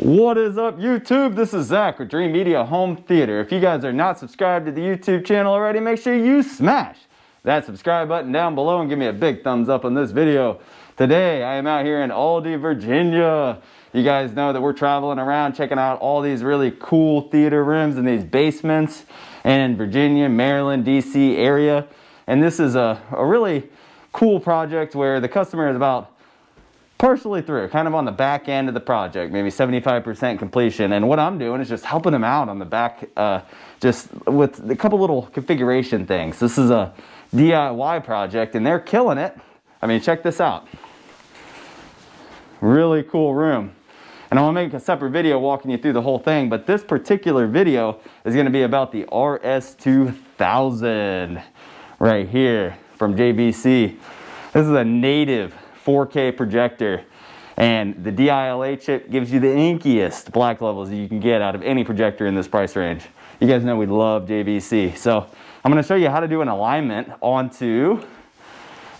What is up, YouTube? This is Zach with Dreamedia Home Theater. If you guys are not subscribed to the YouTube channel already, make sure you smash that subscribe button down below and give me a big thumbs up on this video. Today, I am out here in Aldie, Virginia. You guys know that we're traveling around checking out all these really cool theater rooms in these basements in Virginia, Maryland, DC area. And this is a really cool project where the customer is about partially through, kind of on the back end of the project, maybe 75% completion. And what I'm doing is just helping them out on the back, just with a couple little configuration things. This is a DIY project and they're killing it. I mean, check this out. Really cool room. And I want to make a separate video walking you through the whole thing, but this particular video is going to be about the RS2000 right here from JVC. This is a native 4K projector, and the DILA chip gives you the inkiest black levels you can get out of any projector in this price range. You guys know we love JVC. So I'm going to show you how to do an alignment onto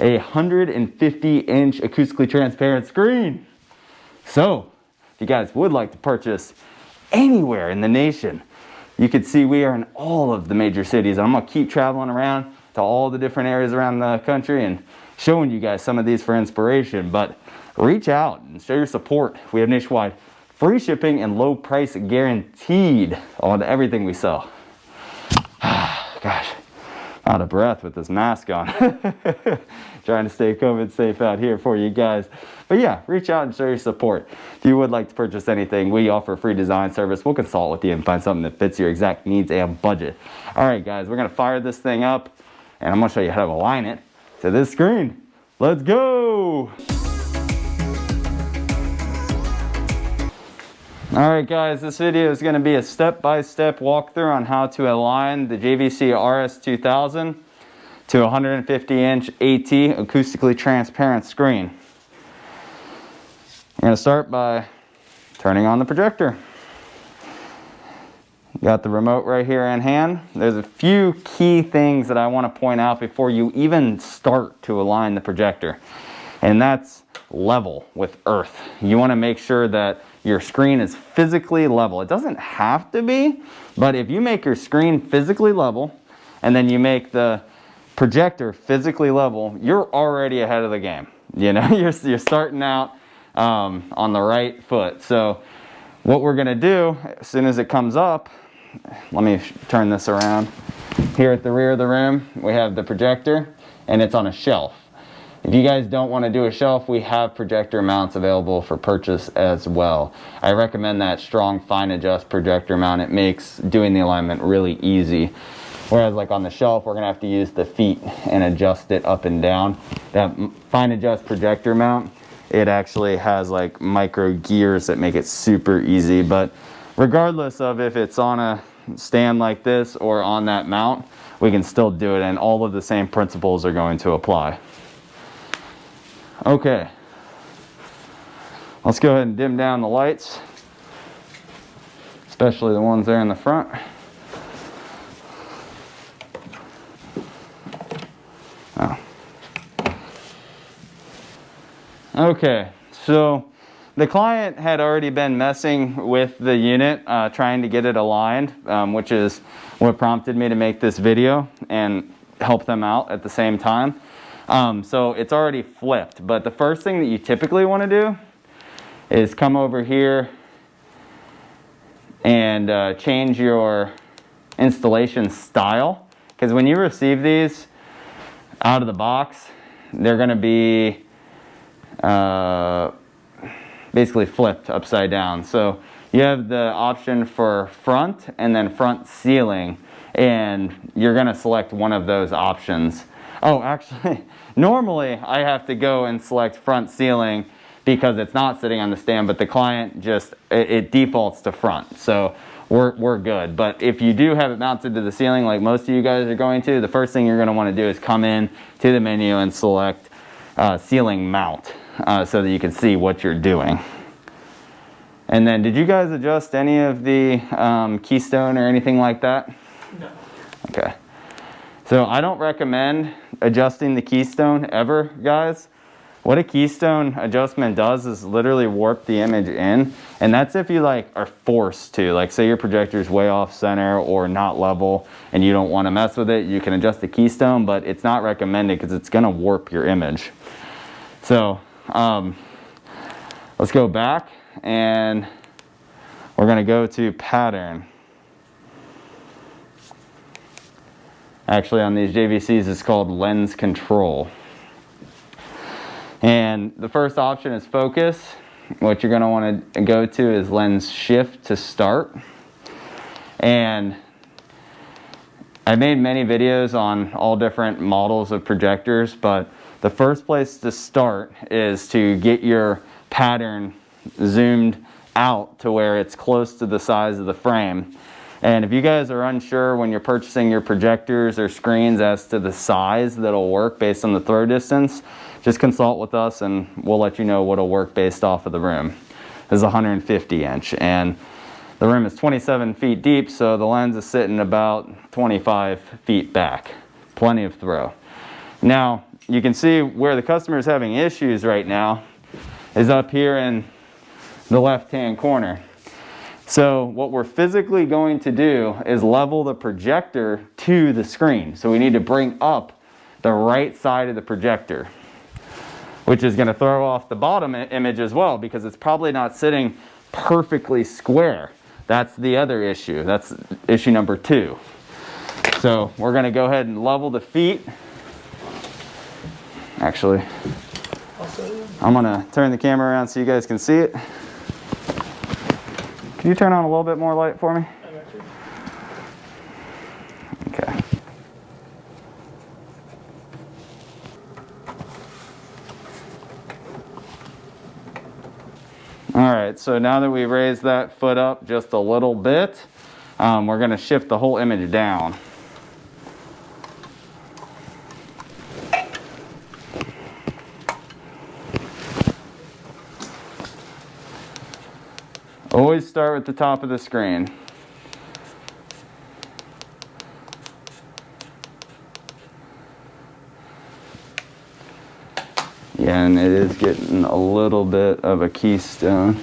a 150-inch acoustically transparent screen. So if you guys would like to purchase anywhere in the nation, you can see we are in all of the major cities. I'm going to keep traveling around to all the different areas around the country and showing you guys some of these for inspiration. But reach out and show your support. We have nationwide free shipping and low price guaranteed on everything we sell. Gosh, out of breath with this mask on. Trying to stay COVID safe out here for you guys. But yeah, reach out and show your support. If you would like to purchase anything, we offer a free design service. We'll consult with you and find something that fits your exact needs and budget. All right, guys, we're gonna fire this thing up and I'm gonna show you how to align it to this screen. Let's go. All right, guys, this video is going to be a step-by-step walkthrough on how to align the JVC RS2000 to a 150-inch AT acoustically transparent screen. I'm going to start by turning on the projector. Got the remote right here in hand. There's a few key things that I want to point out before you even start to align the projector. And that's level with earth. You want to make sure that your screen is physically level. It doesn't have to be, but if you make your screen physically level and then you make the projector physically level, you're already ahead of the game. You know, you're starting out on the right foot. So what we're going to do as soon as it comes up, let me turn this around. Here at the rear of the room, we have the projector and it's on a shelf. If you guys don't want to do a shelf, we have projector mounts available for purchase as well. I recommend that strong fine adjust projector mount. It makes doing the alignment really easy. Whereas like on the shelf, we're going to have to use the feet and adjust it up and down. That fine adjust projector mount, it actually has like micro gears that make it super easy. But regardless of if it's on a stand like this or on that mount, we can still do it, and all of the same principles are going to apply. Okay, let's go ahead and dim down the lights, especially the ones there in the front. Oh. Okay, so the client had already been messing with the unit, trying to get it aligned, which is what prompted me to make this video and help them out at the same time. So it's already flipped, but the first thing that you typically want to do is come over here and change your installation style, because when you receive these out of the box, they're going to be basically flipped upside down. So you have the option for front and then front ceiling, and you're going to select one of those options. Oh, actually, normally I have to go and select front ceiling because it's not sitting on the stand, but the client just, it defaults to front. So we're good. But if you do have it mounted to the ceiling like most of you guys are going to, the first thing you're going to want to do is come in to the menu and select ceiling mount so that you can see what you're doing. And then did you guys adjust any of the keystone or anything like that? No. Okay. So I don't recommend adjusting the keystone ever, guys. what a keystone adjustment does is literally warp the image in, and that's if you like are forced to, like say your projector is way off center or not level and you don't want to mess with it, you can adjust the keystone, but it's not recommended because it's going to warp your image. So let's go back and we're going to go to pattern. Actually on these JVCs it's called lens control. And the first option is focus. What you're going to want to go to is lens shift to start. And I made many videos on all different models of projectors, but the first place to start is to get your pattern zoomed out to where it's close to the size of the frame. And if you guys are unsure when you're purchasing your projectors or screens as to the size that'll work based on the throw distance, just consult with us and we'll let you know what'll work based off of the room. This is 150 inch and the room is 27 feet deep, so the lens is sitting about 25 feet back. Plenty of throw. Now, you can see where the customer is having issues right now is up here in the left-hand corner. So what we're physically going to do is level the projector to the screen. So we need to bring up the right side of the projector, which is going to throw off the bottom image as well because it's probably not sitting perfectly square. That's the other issue. That's issue number 2. So we're going to go ahead and level the feet. Actually, I'm going to turn the camera around so you guys can see it. Can you turn on a little bit more light for me? I got you. Okay. All right, so now that we raised that foot up just a little bit, we're going to shift the whole image down. Always start with the top of the screen. Yeah, and it is getting a little bit of a keystone.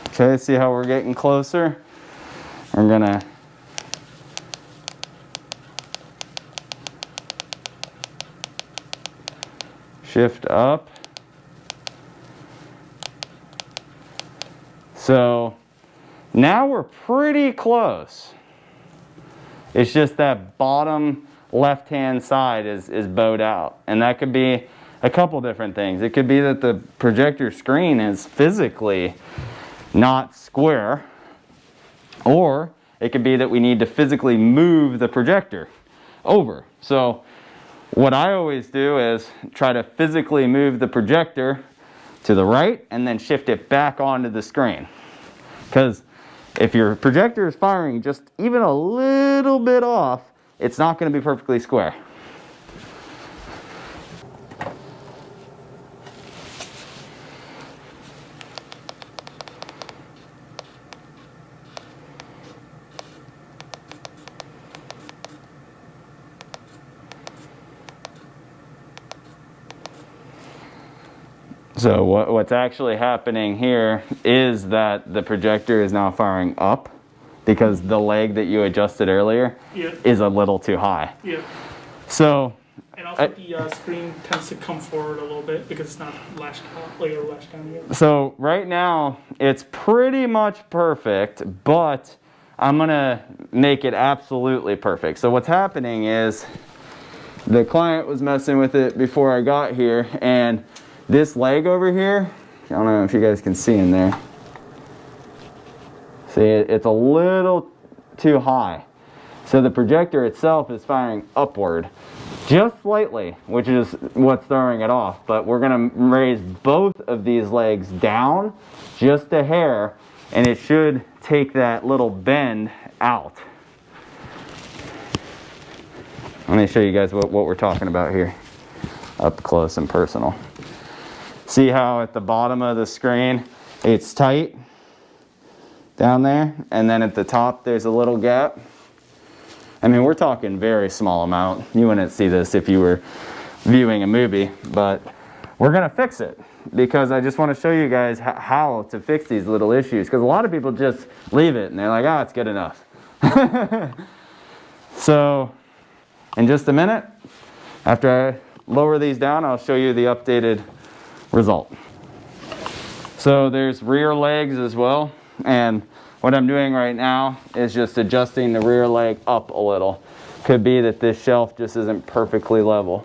Okay, see how we're getting closer? I'm gonna shift up. So now we're pretty close. It's just that bottom left-hand side is bowed out. And that could be a couple different things. It could be that the projector screen is physically not square, or it could be that we need to physically move the projector over. So what I always do is try to physically move the projector to the right and then shift it back onto the screen. Because if your projector is firing just even a little bit off, it's not going to be perfectly square. So what's actually happening here is that the projector is now firing up because the leg that you adjusted earlier is a little too high. Yeah. So, and also the screen tends to come forward a little bit because it's not lashed out, like or lashed down yet. So right now it's pretty much perfect, but I'm gonna make it absolutely perfect. So what's happening is the client was messing with it before I got here, and this leg over here, I don't know if you guys can see in there. See, it's a little too high. So the projector itself is firing upward just slightly, which is what's throwing it off. But we're gonna raise both of these legs down just a hair, and it should take that little bend out. Let me show you guys what we're talking about here, up close and personal. See how at the bottom of the screen it's tight down there, and then at the top there's a little gap. I mean, we're talking very small amount. You wouldn't see this if you were viewing a movie, but we're gonna fix it because I just want to show you guys how to fix these little issues, because a lot of people just leave it and they're like, oh, it's good enough. So in just a minute, after I lower these down, I'll show you the updated result. So there's rear legs as well, and what I'm doing right now is just adjusting the rear leg up a little. Could be that this shelf just isn't perfectly level.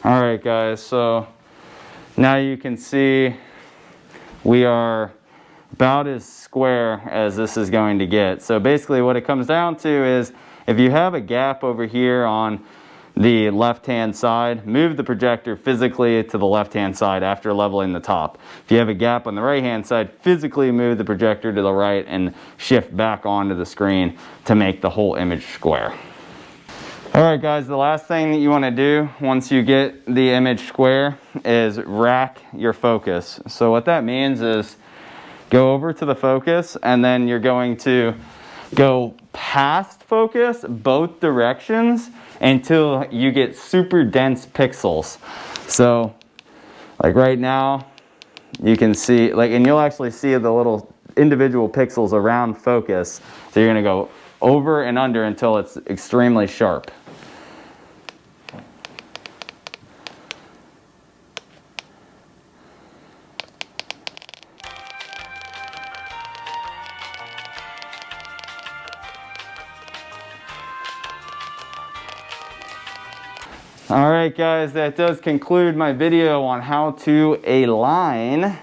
All right, guys, so now you can see we are about as square as this is going to get. So basically what it comes down to is if you have a gap over here on the left-hand side, move the projector physically to the left-hand side after leveling the top. If you have a gap on the right-hand side, physically move the projector to the right and shift back onto the screen to make the whole image square. All right, guys, the last thing that you want to do once you get the image square is rack your focus. So what that means is go over to the focus, and then you're going to go past focus both directions until you get super dense pixels. So like right now you can see, and you'll actually see the little individual pixels around focus. So you're going to go over and under until it's extremely sharp. All right, guys, that does conclude my video on how to align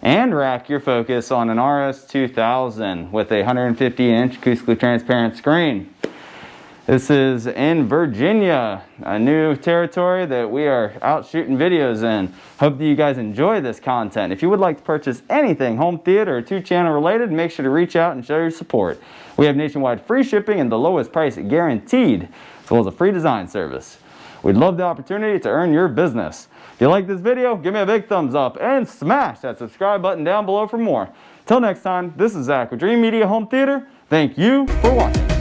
and rack your focus on an RS2000 with a 150-inch acoustically transparent screen. This is in Virginia, a new territory that we are out shooting videos in. Hope that you guys enjoy this content. If you would like to purchase anything home theater or 2-channel related, make sure to reach out and show your support. We have nationwide free shipping and the lowest price guaranteed, as well as a free design service. We'd love the opportunity to earn your business. If you like this video, give me a big thumbs up and smash that subscribe button down below for more. Till next time, this is Zach with Dreamedia Home Theater. Thank you for watching.